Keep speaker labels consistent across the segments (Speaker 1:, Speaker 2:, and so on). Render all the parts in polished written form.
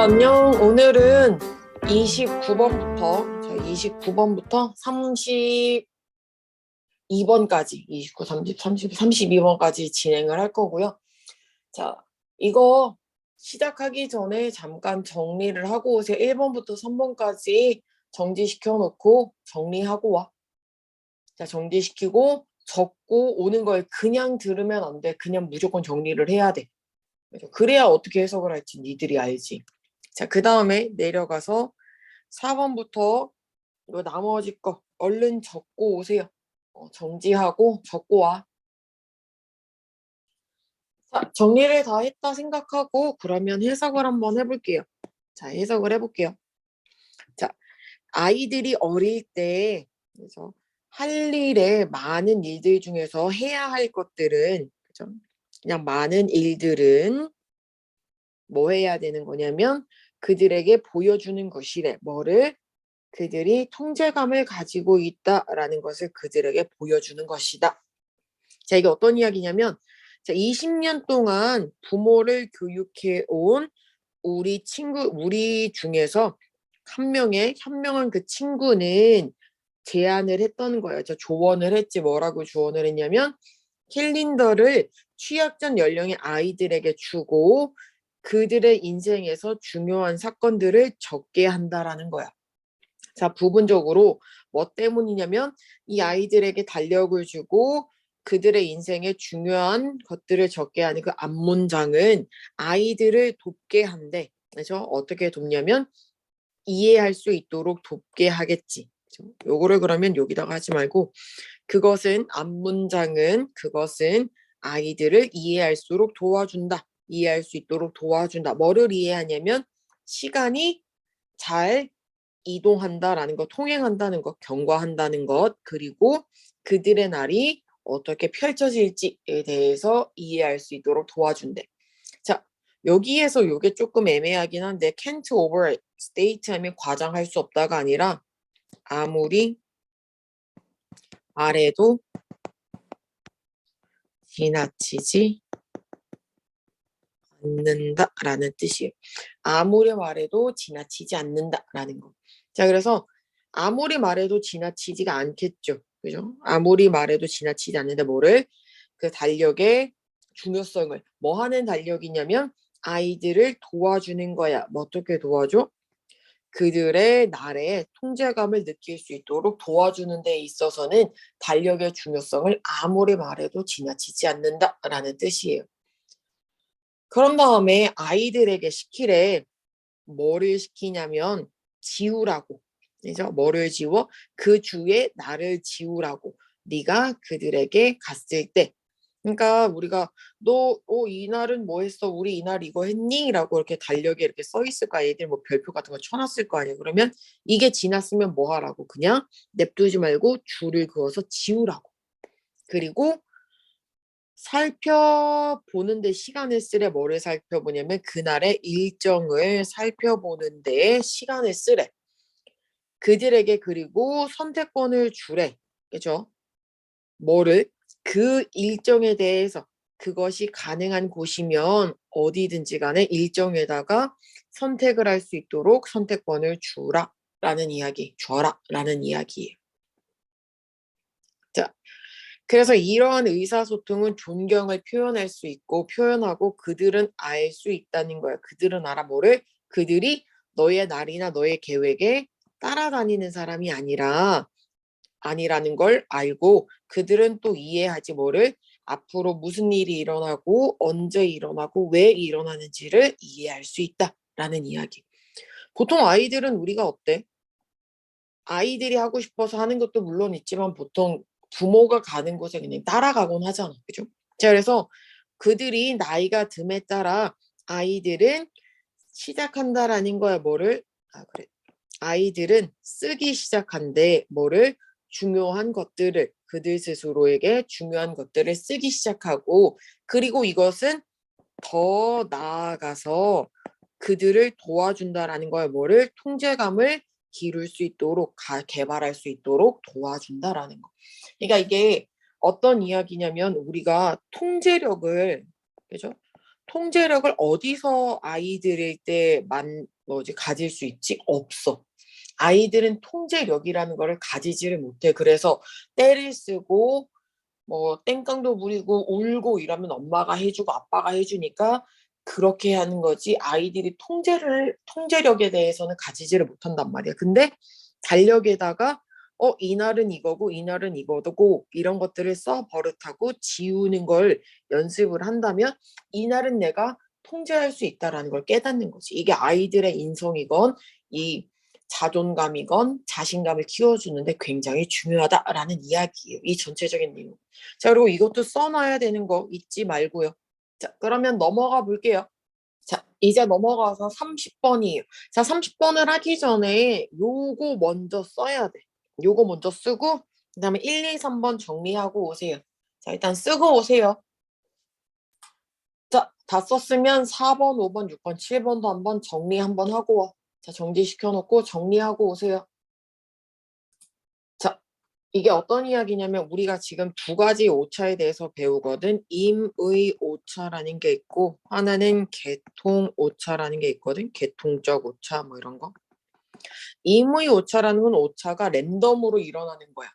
Speaker 1: 안녕. 오늘은 29번부터 32번까지 29, 30, 32번까지 진행을 할 거고요. 자, 이거 시작하기 전에 잠깐 정리를 하고 오세요. 1번부터 3번까지 정지시켜 놓고 정리하고 와. 자, 정지시키고 적고 오는 걸 그냥 들으면 안 돼. 그냥 무조건 정리를 해야 돼. 그래야 어떻게 해석을 할지 니들이 알지. 자, 그 다음에 내려가서 4번부터 이거 나머지 거 얼른 적고 오세요. 정지하고 적고 와. 자, 정리를 다 했다 생각하고 그러면 해석을 한번 해볼게요. 자, 해석을 해볼게요. 자, 아이들이 어릴 때 그래서 할 일에 많은 일들 중에서 해야 할 것들은 그죠? 그냥 많은 일들은 뭐 해야 되는 거냐면 그들에게 보여주는 것이래. 뭐를? 그들이 통제감을 가지고 있다라는 것을 그들에게 보여주는 것이다. 자, 이게 어떤 이야기냐면, 자, 20년 동안 부모를 교육해 온 우리 중에서 현명한 그 친구는 제안을 했던 거예요. 저 조언을 했지. 뭐라고 조언을 했냐면, 캘린더를 취약전 연령의 아이들에게 주고 그들의 인생에서 중요한 사건들을 적게 한다라는 거야. 자, 부분적으로 뭐 때문이냐면 이 아이들에게 달력을 주고 그들의 인생에 중요한 것들을 적게 하는 그 앞문장은 아이들을 돕게 한대. 그래서 어떻게 돕냐면 이해할 수 있도록 돕게 하겠지. 그죠? 요거를 그러면 여기다가 하지 말고 그것은 아이들을 이해할수록 도와준다. 이해할 수 있도록 도와준다. 뭐를 이해하냐면 시간이 잘 이동한다라는 것, 통행한다는 것, 경과한다는 것, 그리고 그들의 날이 어떻게 펼쳐질지에 대해서 이해할 수 있도록 도와준대. 자, 여기에서 이게 조금 애매하긴 한데 can't overstate 하면 과장할 수 없다가 아니라 아무리 말해도 지나치지 않는다라는 뜻이에요. 아무리 말해도 지나치지 않는다라는 거. 자, 그래서 아무리 말해도 지나치지가 않겠죠. 그죠? 아무리 말해도 지나치지 않는데 뭐를? 그 달력의 중요성을 뭐 하는 달력이냐면 아이들을 도와주는 거야. 뭐 어떻게 도와줘? 그들의 날에 통제감을 느낄 수 있도록 도와주는 데 있어서는 달력의 중요성을 아무리 말해도 지나치지 않는다라는 뜻이에요. 그런 다음에 아이들에게 시키래. 뭐를 시키냐면 지우라고. 그죠? 뭐를 지워? 그 주에 나를 지우라고. 네가 그들에게 갔을 때. 그러니까 우리가 너 이날은 뭐 했어? 우리 이날 이거 했니? 라고 이렇게 달력에 이렇게 써 있을 거야. 애들 뭐 별표 같은 거 쳐놨을 거 아니야. 그러면 이게 지났으면 뭐 하라고? 그냥 냅두지 말고 줄을 그어서 지우라고. 그리고 살펴보는데 시간을 쓰래. 뭐를 살펴보냐면 그날의 일정을 살펴보는 데에 시간을 쓰래. 그들에게 그리고 선택권을 주래. 그죠? 뭐를? 그 일정에 대해서 그것이 가능한 곳이면 어디든지 간에 일정에다가 선택을 할 수 있도록 선택권을 주라. 라는 이야기, 줘라. 라는 이야기예요. 자, 그래서 이러한 의사소통은 존경을 표현할 수 있고 표현하고 그들은 알 수 있다는 거야. 그들은 알아 뭐를? 그들이 너의 날이나 너의 계획에 따라다니는 사람이 아니라는 걸 알고 그들은 또 이해하지 뭐를? 앞으로 무슨 일이 일어나고 언제 일어나고 왜 일어나는지를 이해할 수 있다라는 이야기. 보통 아이들은 우리가 어때? 아이들이 하고 싶어서 하는 것도 물론 있지만 보통 부모가 가는 곳에 그냥 따라가곤 하잖아. 그죠? 자, 그래서 그들이 나이가 듦에 따라 아이들은 시작한다라는 거야. 뭐를? 아, 그래. 아이들은 쓰기 시작한대. 뭐를? 중요한 것들을 그들 스스로에게 중요한 것들을 쓰기 시작하고 그리고 이것은 더 나아가서 그들을 도와준다라는 거야. 뭐를? 통제감을 기를 수 있도록 개발할 수 있도록 도와준다라는 거. 그러니까 이게 어떤 이야기냐면 우리가 통제력을 그죠? 통제력을 어디서 아이들일 때 가질 수 있지? 없어. 아이들은 통제력이라는 거를 가지지를 못해. 그래서 떼를 쓰고 뭐 땡깡도 부리고 울고 이러면 엄마가 해주고 아빠가 해주니까 그렇게 하는 거지. 아이들이 통제력에 대해서는 가지지를 못한단 말이야. 근데 달력에다가 이날은 이거고 이날은 이거고 이런 것들을 써 버릇하고 지우는 걸 연습을 한다면 이날은 내가 통제할 수 있다라는 걸 깨닫는 거지. 이게 아이들의 인성이건 이 자존감이건 자신감을 키워주는데 굉장히 중요하다라는 이야기예요. 이 전체적인 내용. 자, 그리고 이것도 써놔야 되는 거 잊지 말고요. 자, 그러면 넘어가 볼게요. 자, 이제 넘어가서 30번이에요. 자, 30번을 하기 전에 요거 먼저 써야 돼. 요거 먼저 쓰고 그다음에 1, 2, 3번 정리하고 오세요. 자, 일단 쓰고 오세요. 자, 다 썼으면 4번, 5번, 6번, 7번도 한번 정리 한번 하고 와. 자, 정지시켜 놓고 정리하고 오세요. 자, 이게 어떤 이야기냐면 우리가 지금 두 가지 오차에 대해서 배우거든. 임의 오차라는 게 있고 하나는 계통 오차라는 게 있거든. 계통적 오차 뭐 이런 거. 임의 오차라는 건 오차가 랜덤으로 일어나는 거야.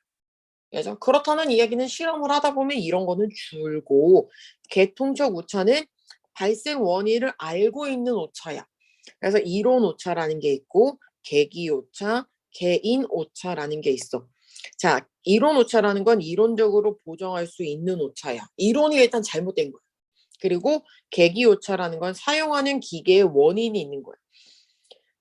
Speaker 1: 그죠? 그렇다는 이야기는 실험을 하다 보면 이런 거는 줄고 계통적 오차는 발생 원인을 알고 있는 오차야. 그래서 이론 오차라는 게 있고 계기 오차, 개인 오차라는 게 있어. 자, 이론 오차라는 건 이론적으로 보정할 수 있는 오차야. 이론이 일단 잘못된 거야. 그리고 계기 오차라는 건 사용하는 기계에 원인이 있는 거야.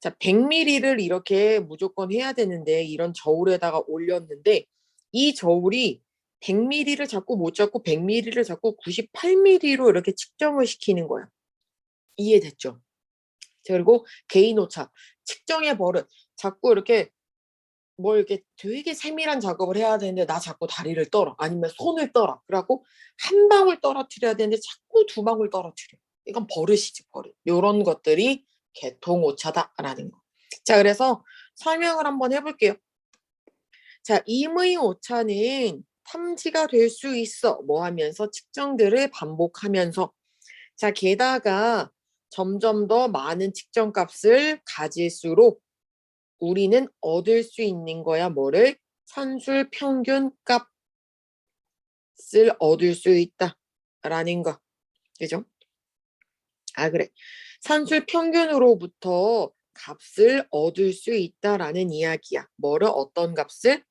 Speaker 1: 자, 100ml를 이렇게 무조건 해야 되는데 이런 저울에다가 올렸는데 이 저울이 100ml를 자꾸 못 잡고 100ml를 자꾸 98ml로 이렇게 측정을 시키는 거야. 이해됐죠? 그리고 개인 오차, 측정의 버릇. 자꾸 이렇게 뭘 이렇게 되게 세밀한 작업을 해야 되는데 나 자꾸 다리를 떨어. 아니면 손을 떨어. 그래갖고 한 방울 떨어뜨려야 되는데 자꾸 두 방울 떨어뜨려. 이건 버릇이지, 버릇. 요런 것들이 개통 오차다라는 거. 자, 그래서 설명을 한번 해볼게요. 자, 임의 오차는 탐지가 될 수 있어. 뭐 하면서 측정들을 반복하면서. 자, 게다가 점점 더 많은 측정값을 가질수록 우리는 얻을 수 있는 거야. 뭐를? 산술 평균 값을 얻을 수 있다라는 거. 그죠? 아, 그래. 산술 평균으로부터 값을 얻을 수 있다라는 이야기야. 뭐를 어떤 값을?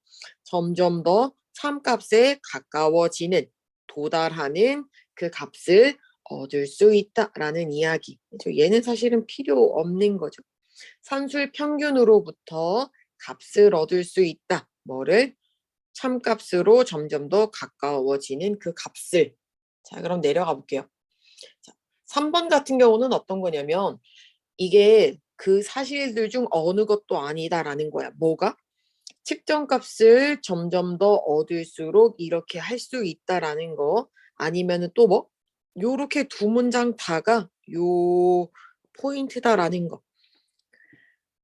Speaker 1: 점점 더 참값에 가까워지는 도달하는 그 값을 얻을 수 있다라는 이야기. 얘는 사실은 필요 없는 거죠. 산술 평균으로부터 값을 얻을 수 있다. 뭐를? 참값으로 점점 더 가까워지는 그 값을. 자, 그럼 내려가 볼게요. 자, 3번 같은 경우는 어떤 거냐면 이게 그 사실들 중 어느 것도 아니다라는 거야. 뭐가? 측정값을 점점 더 얻을수록 이렇게 할 수 있다라는 거. 아니면은 또 뭐? 요렇게 두 문장 다가 요 포인트다라는 거.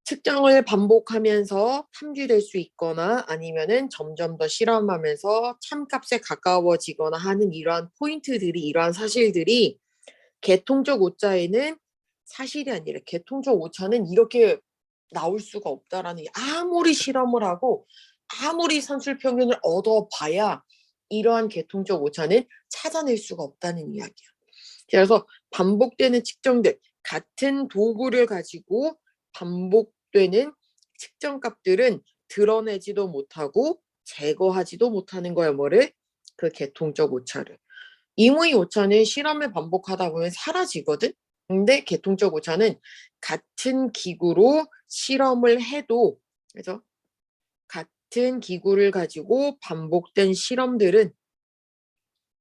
Speaker 1: 측정을 반복하면서 탐지될 수 있거나 아니면은 점점 더 실험하면서 참값에 가까워지거나 하는 이러한 포인트들이 이러한 사실들이 계통적 오차에는 사실이 아니라 계통적 오차는 이렇게 나올 수가 없다라는 게 아무리 실험을 하고 아무리 산술 평균을 얻어봐야 이러한 계통적 오차는 찾아낼 수가 없다는 이야기야. 그래서 반복되는 측정들 같은 도구를 가지고 반복되는 측정값들은 드러내지도 못하고 제거하지도 못하는 거야. 뭐를? 그 계통적 오차를. 임의 오차는 실험을 반복하다 보면 사라지거든. 근데 계통적 오차는 같은 기구로 실험을 해도 그래서 같은 기구를 가지고 반복된 실험들은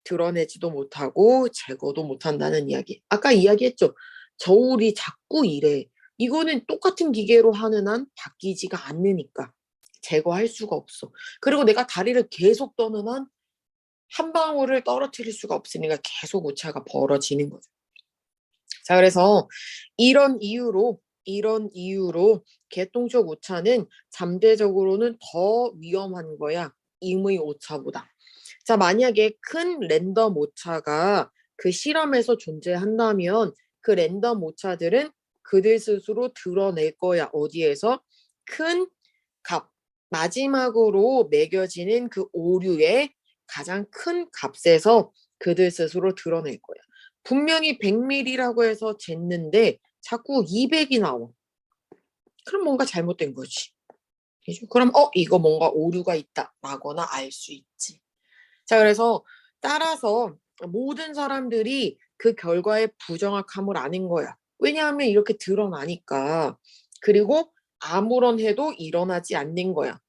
Speaker 1: 드러내지도 못하고 제거도 못한다는 이야기. 아까 이야기했죠. 저울이 자꾸 이래. 이거는 똑같은 기계로 하는 한 바뀌지가 않으니까 제거할 수가 없어. 그리고 내가 다리를 계속 떠는 한 한 방울을 떨어뜨릴 수가 없으니까 계속 오차가 벌어지는 거죠. 자, 그래서 이런 이유로 계통적 오차는 잠재적으로는 더 위험한 거야. 임의 오차보다. 자, 만약에 큰 랜덤 오차가 그 실험에서 존재한다면 그 랜덤 오차들은 그들 스스로 드러낼 거야. 어디에서? 큰 값. 마지막으로 매겨지는 그 오류의 가장 큰 값에서 그들 스스로 드러낼 거야. 분명히 100ml라고 해서 쟀는데 자꾸 200이 나와. 그럼 뭔가 잘못된 거지. 그럼 이거 뭔가 오류가 있다라거나 알 수 있지. 자, 그래서 따라서 모든 사람들이 그 결과의 부정확함을 아는 거야. 왜냐하면 이렇게 드러나니까. 그리고 아무런 해도 일어나지 않는 거야.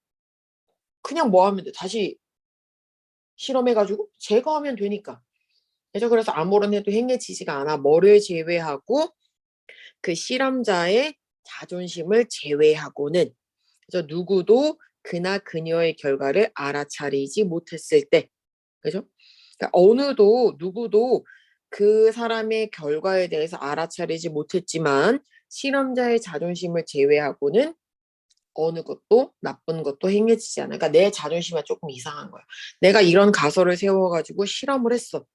Speaker 1: 그냥 뭐 하면 돼? 다시 실험해가지고 제거하면 되니까. 그래서 아무런 해도 행해지지가 않아. 뭐를 제외하고 그 실험자의 자존심을 제외하고는 그래서 누구도 그나 그녀의 결과를 알아차리지 못했을 때, 그죠? 그러니까 누구도 그 사람의 결과에 대해서 알아차리지 못했지만 실험자의 자존심을 제외하고는 어느 것도 나쁜 것도 행해지지 않아. 그러니까 내 자존심이 조금 이상한 거야. 내가 이런 가설을 세워가지고 실험을 했어.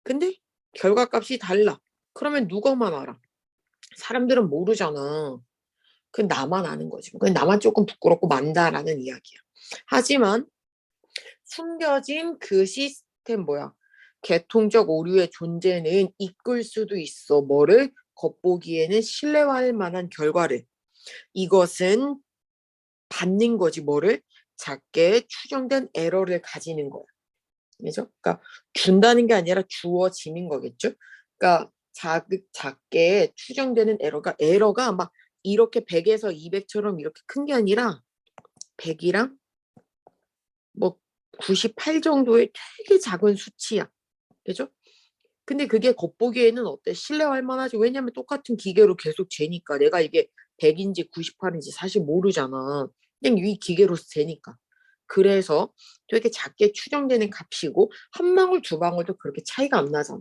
Speaker 1: 근데 결과값이 달라. 그러면 누가만 알아? 사람들은 모르잖아. 그 나만 아는 거지. 그 나만 조금 부끄럽고 만다라는 이야기야. 하지만 숨겨진 그 시스템 개통적 오류의 존재는 이끌 수도 있어. 뭐를? 겉보기에는 신뢰할 만한 결과를. 이것은 받는 거지. 뭐를? 작게 추정된 에러를 가지는 거야. 그죠? 그러니까 준다는 게 아니라 주어지는 거겠죠? 그러니까 작게 추정되는 에러가 막 이렇게 100에서 200처럼 이렇게 큰 게 아니라 100이랑 뭐 98 정도의 되게 작은 수치야. 그죠? 근데 그게 겉보기에는 어때? 신뢰할 만하지. 왜냐면 똑같은 기계로 계속 재니까. 내가 이게 100인지 98인지 사실 모르잖아. 그냥 이 기계로 재니까. 그래서 되게 작게 추정되는 값이고 한 방울 두 방울도 그렇게 차이가 안 나잖아.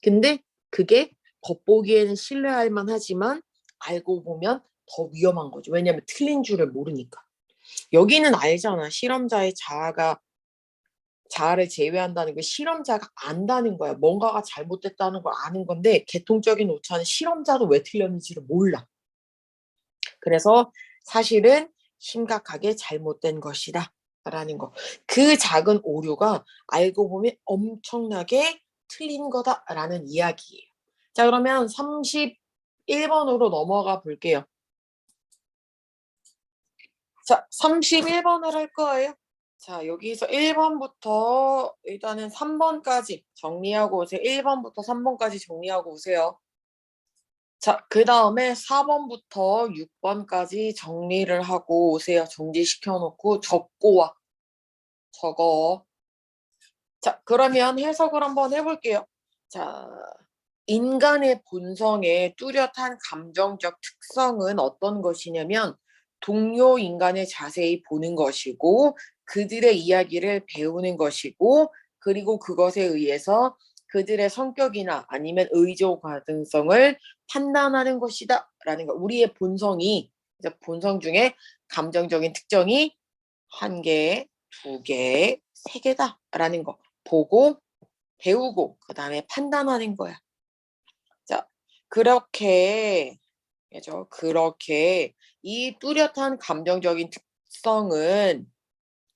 Speaker 1: 근데 그게 겉보기에는 신뢰할 만하지만 알고 보면 더 위험한 거죠. 왜냐면 틀린 줄을 모르니까. 여기는 알잖아. 실험자의 자아를 제외한다는 게 실험자가 안다는 거야. 뭔가가 잘못됐다는 걸 아는 건데 개통적인 오차는 실험자도 왜 틀렸는지를 몰라. 그래서 사실은 심각하게 잘못된 것이다 라는 거. 그 작은 오류가 알고 보면 엄청나게 틀린 거다라는 이야기예요. 자, 그러면 31번으로 넘어가 볼게요. 자, 31번을 할 거예요. 자, 여기서 1번부터 일단은 3번까지 정리하고 오세요. 1번부터 3번까지 정리하고 오세요. 자, 그 다음에 4번부터 6번까지 정리를 하고 오세요. 정지시켜 놓고 적고 와. 적어. 자, 그러면 해석을 한번 해볼게요. 자, 인간의 본성의 뚜렷한 감정적 특성은 어떤 것이냐면 동료 인간을 자세히 보는 것이고 그들의 이야기를 배우는 것이고 그리고 그것에 의해서 그들의 성격이나 아니면 의조 가능성을 판단하는 것이다 라는 거. 우리의 본성이 본성 중에 감정적인 특정이 한 개, 두 개, 세 개다 라는 거. 보고 배우고 그다음에 판단하는 거야. 자, 그렇게 그죠? 그렇게 이 뚜렷한 감정적인 특성은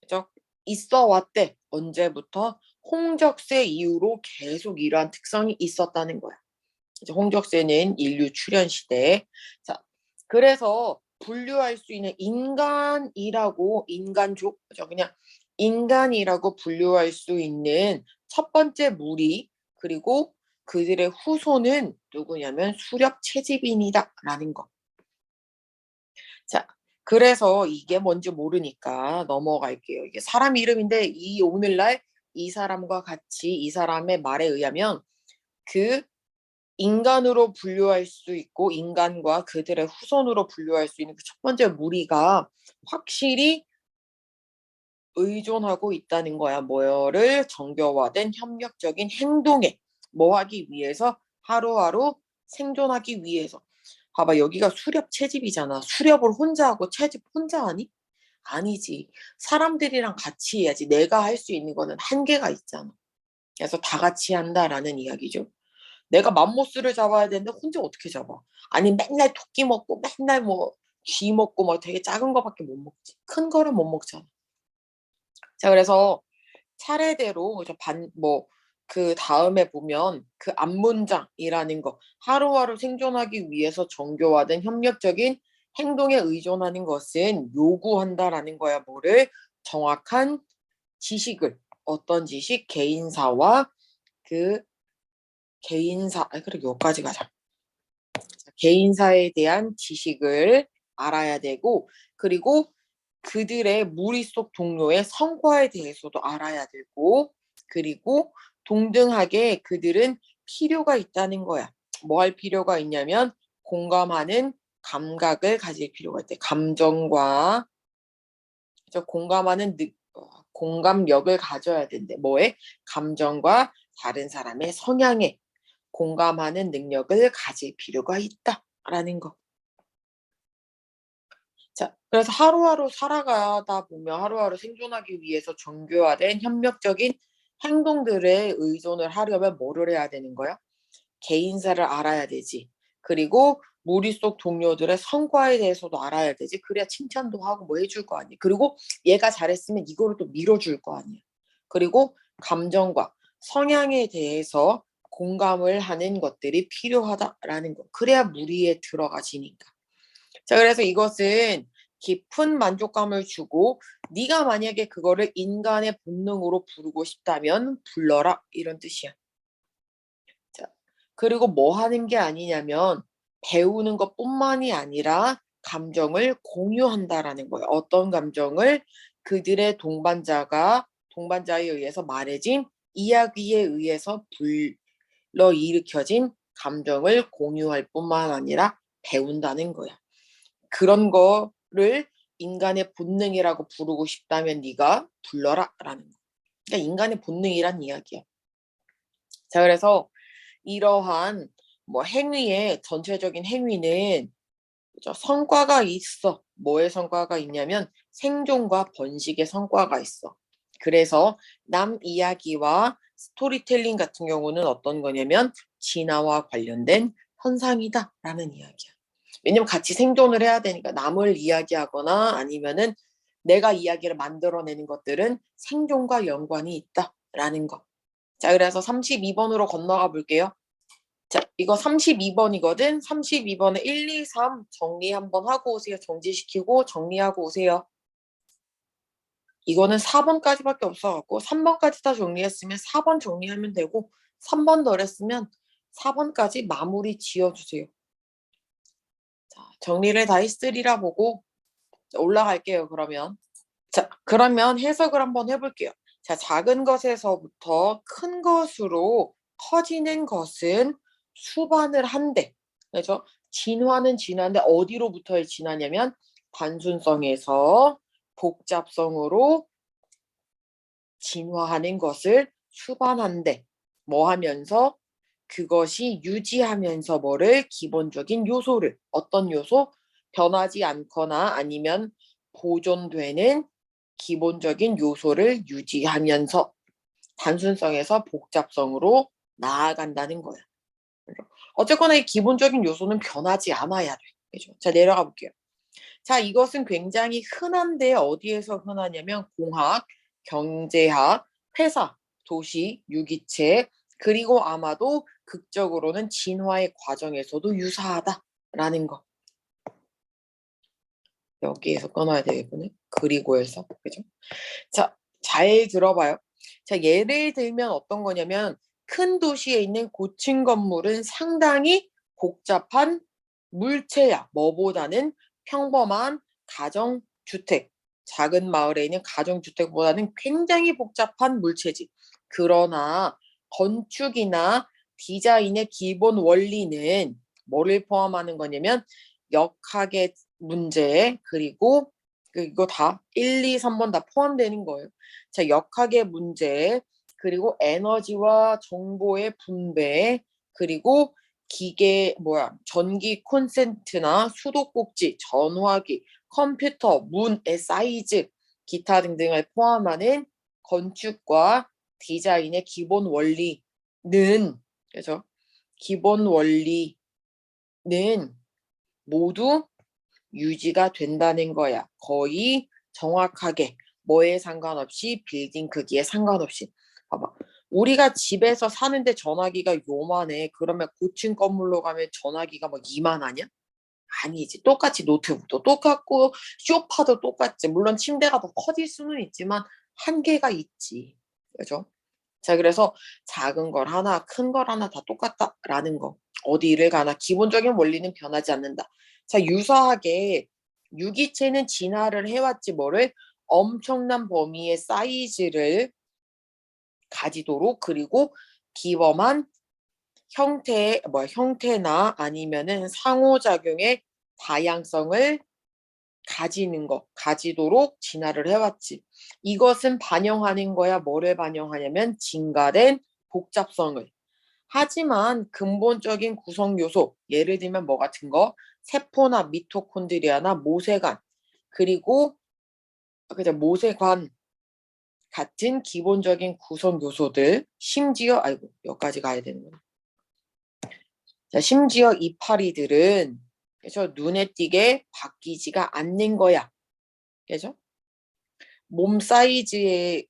Speaker 1: 그죠? 있어 왔대. 언제부터? 홍적세 이후로 계속 이러한 특성이 있었다는 거야. 이제 홍적세는 인류 출현 시대. 자, 그래서 분류할 수 있는 인간족, 그죠? 그냥 인간이라고 분류할 수 있는 첫 번째 무리 그리고 그들의 후손은 누구냐면 수렵 채집인이다라는 거. 자, 그래서 이게 뭔지 모르니까 넘어갈게요. 이게 사람 이름인데 이 오늘날 이 사람과 같이 이 사람의 말에 의하면 그 인간으로 분류할 수 있고 인간과 그들의 후손으로 분류할 수 있는 그 첫 번째 무리가 확실히 의존하고 있다는 거야. 뭐를 정교화된 협력적인 행동에 뭐 하기 위해서 하루하루 생존하기 위해서. 봐봐 여기가 수렵 채집이잖아. 수렵을 혼자 하고 채집 혼자 하니? 아니지. 사람들이랑 같이 해야지. 내가 할 수 있는 거는 한계가 있잖아. 그래서 다 같이 한다라는 이야기죠. 내가 맘모스를 잡아야 되는데 혼자 어떻게 잡아? 아니 맨날 토끼 먹고 맨날 뭐 쥐 먹고 뭐 되게 작은 거밖에 못 먹지. 큰 거를 못 먹잖아. 자, 그래서 차례대로 그다음에 보면 그 앞문장이라는 거 하루하루 생존하기 위해서 정교화된 협력적인 행동에 의존하는 것은 요구한다라는 거야. 뭐를? 정확한 지식을. 어떤 지식? 개인사와 그 그래 여기까지 가자. 개인사에 대한 지식을 알아야 되고 그리고 그들의 무리 속 동료의 성과에 대해서도 알아야 되고 그리고 동등하게 그들은 필요가 있다는 거야. 뭐 할 필요가 있냐면 공감하는 감각을 가질 필요가 있대. 감정과 공감력을 가져야 된대. 뭐에? 감정과 다른 사람의 성향에 공감하는 능력을 가질 필요가 있다라는 거. 자, 그래서 하루하루 살아가다 보면 하루하루 생존하기 위해서 정교화된 협력적인 행동들에 의존을 하려면 뭐를 해야 되는 거야? 개인사를 알아야 되지. 그리고 무리 속 동료들의 성과에 대해서도 알아야 되지. 그래야 칭찬도 하고 뭐 해줄 거 아니야. 그리고 얘가 잘했으면 이거를 또 밀어줄 거 아니야. 그리고 감정과 성향에 대해서 공감을 하는 것들이 필요하다라는 거. 그래야 무리에 들어가지니까. 자, 그래서 이것은 깊은 만족감을 주고 네가 만약에 그거를 인간의 본능으로 부르고 싶다면 불러라 이런 뜻이야. 자, 그리고 뭐 하는 게 아니냐면 배우는 것뿐만이 아니라 감정을 공유한다라는 거예요. 어떤 감정을? 그들의 동반자에 의해서 말해진 이야기에 의해서 불러일으켜진 감정을 공유할 뿐만 아니라 배운다는 거야. 그런 거를 인간의 본능이라고 부르고 싶다면 네가 불러라라는 거. 그러니까 인간의 본능이란 이야기야. 자, 그래서 이러한 뭐 행위의 전체적인 행위는 성과가 있어. 뭐의 성과가 있냐면 생존과 번식의 성과가 있어. 그래서 남 이야기와 스토리텔링 같은 경우는 어떤 거냐면 진화와 관련된 현상이다라는 이야기야. 왜냐면 같이 생존을 해야 되니까 남을 이야기하거나 아니면은 내가 이야기를 만들어내는 것들은 생존과 연관이 있다라는 거. 자, 그래서 32번으로 건너가 볼게요. 자, 이거 32번이거든. 32번에 1, 2, 3 정리 한번 하고 오세요. 정지시키고 정리하고 오세요. 이거는 4번까지밖에 없어갖고 3번까지 다 정리했으면 4번 정리하면 되고 3번 덜 했으면 4번까지 마무리 지어주세요. 자, 정리를 다 했으리라 보고 올라갈게요, 그러면. 자, 그러면 해석을 한번 해볼게요. 자, 작은 것에서부터 큰 것으로 커지는 것은 수반을 한대. 그래서 진화는 진화인데 어디로부터의 진화냐면 단순성에서 복잡성으로 진화하는 것을 수반한대. 뭐 하면서? 그것이 유지하면서 뭐를? 기본적인 요소를. 어떤 요소? 변하지 않거나 아니면 보존되는 기본적인 요소를 유지하면서 단순성에서 복잡성으로 나아간다는 거야. 어쨌거나 이 기본적인 요소는 변하지 않아야 돼. 그죠? 자, 내려가 볼게요. 자, 이것은 굉장히 흔한데 어디에서 흔하냐면 공학, 경제학, 회사, 도시, 유기체, 그리고 아마도 극적으로는 진화의 과정에서도 유사하다라는 거. 여기에서 끊어야 되겠군요. 그리고에서. 그죠? 자, 잘 들어봐요. 자, 예를 들면 어떤 거냐면 큰 도시에 있는 고층 건물은 상당히 복잡한 물체야. 뭐보다는 평범한 가정주택. 작은 마을에 있는 가정주택보다는 굉장히 복잡한 물체지. 그러나 건축이나 디자인의 기본 원리는 뭐를 포함하는 거냐면 역학의 문제 그리고 이거 다 1, 2, 3번 다 포함되는 거예요. 자, 역학의 문제 그리고 에너지와 정보의 분배 그리고 전기 콘센트나 수도꼭지, 전화기, 컴퓨터, 문의 사이즈, 기타 등등을 포함하는 건축과 디자인의 기본 원리는, 그죠? 기본 원리는 모두 유지가 된다는 거야. 거의 정확하게 뭐에 상관없이, 빌딩 크기에 상관없이. 봐봐. 우리가 집에서 사는데 전화기가 요만해. 그러면 고층 건물로 가면 전화기가 막 이만하냐? 아니지. 똑같이 노트북도 똑같고 소파도 똑같지. 물론 침대가 더 커질 수는 있지만 한계가 있지. 그죠? 자, 그래서 작은 걸 하나, 큰 걸 하나 다 똑같다라는 거. 어디를 가나 기본적인 원리는 변하지 않는다. 자, 유사하게 유기체는 진화를 해왔지 뭐를 엄청난 범위의 사이즈를 가지도록, 그리고 기범한 형태나 아니면은 상호작용의 다양성을 가지도록 진화를 해왔지. 이것은 반영하는 거야. 뭐를 반영하냐면 증가된 복잡성을. 하지만 근본적인 구성 요소, 예를 들면 뭐 같은 거, 세포나 미토콘드리아나 모세관, 그리고 그죠, 모세관 같은 기본적인 구성 요소들, 심지어 여기까지 가야 되는구나. 자, 심지어 이파리들은 그래서 눈에 띄게 바뀌지가 않는 거야. 그죠? 몸 사이즈를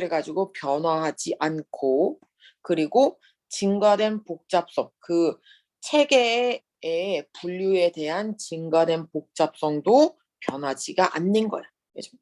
Speaker 1: 가지고 변화하지 않고, 그리고 증가된 복잡성, 그 체계의 분류에 대한 증가된 복잡성도 변하지가 않는 거야. 그죠?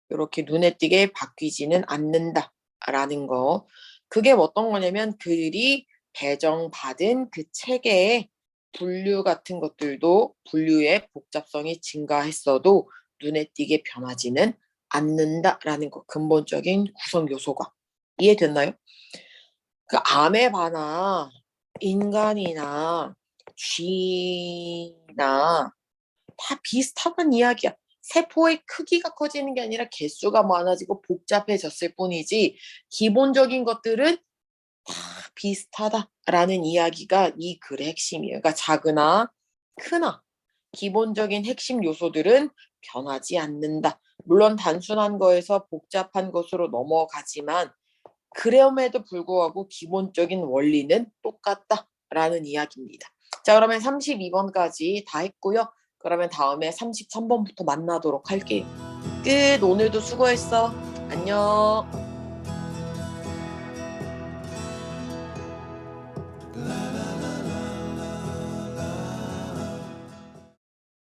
Speaker 1: 이렇게 눈에 띄게 바뀌지는 않는다라는 거. 그게 어떤 거냐면 그들이 배정받은 그 체계의 분류 같은 것들도, 분류의 복잡성이 증가했어도 눈에 띄게 변하지는 않는다라는 거. 근본적인 구성 요소가. 이해됐나요? 그 아메바나 인간이나 쥐나 다 비슷한 이야기야. 세포의 크기가 커지는 게 아니라 개수가 많아지고 복잡해졌을 뿐이지, 기본적인 것들은 다 비슷하다라는 이야기가 이 글의 핵심이에요. 그러니까 작으나 크나 기본적인 핵심 요소들은 변하지 않는다. 물론 단순한 거에서 복잡한 것으로 넘어가지만 그럼에도 불구하고 기본적인 원리는 똑같다라는 이야기입니다. 자, 그러면 32번까지 다 했고요. 그러면 다음에 33번부터 만나도록 할게요. 끝. 오늘도 수고했어. 안녕.